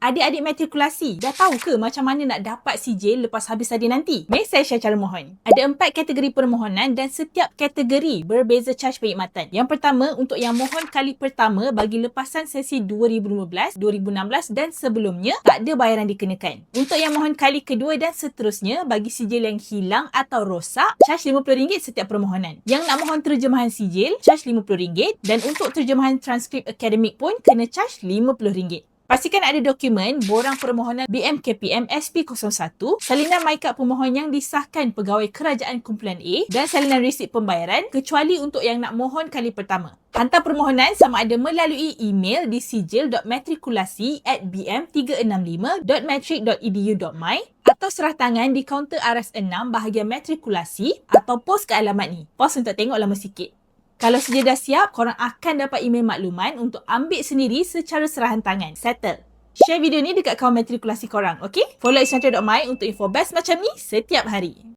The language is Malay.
Adik-adik matrikulasi, dah tahu ke macam mana nak dapat sijil lepas habis study nanti? Mari saya share cara mohon. Ada 4 kategori permohonan dan setiap kategori berbeza caj perkhidmatan. Yang pertama, untuk yang mohon kali pertama bagi lepasan sesi 2015, 2016 dan sebelumnya, tak ada bayaran dikenakan. Untuk yang mohon kali kedua dan seterusnya, bagi sijil yang hilang atau rosak, caj RM50 setiap permohonan. Yang nak mohon terjemahan sijil, caj RM50 dan untuk terjemahan transkrip akademik pun kena caj RM50. Pastikan ada dokumen borang permohonan BMKPM SP01, salinan MyCard pemohon yang disahkan Pegawai Kerajaan Kumpulan A dan salinan resit pembayaran kecuali untuk yang nak mohon kali pertama. Hantar permohonan sama ada melalui email di sijil.matrikulasi@bm365.matric.edu.my atau serah tangan di kaunter Aras 6 bahagian matrikulasi atau pos ke alamat ni. Pos untuk tengok lama sikit. Kalau sijil dah siap, korang akan dapat email makluman untuk ambil sendiri secara serahan tangan. Settle. Share video ni dekat kawan matrikulasi korang, okey? Follow isnatra.my untuk info best macam ni setiap hari.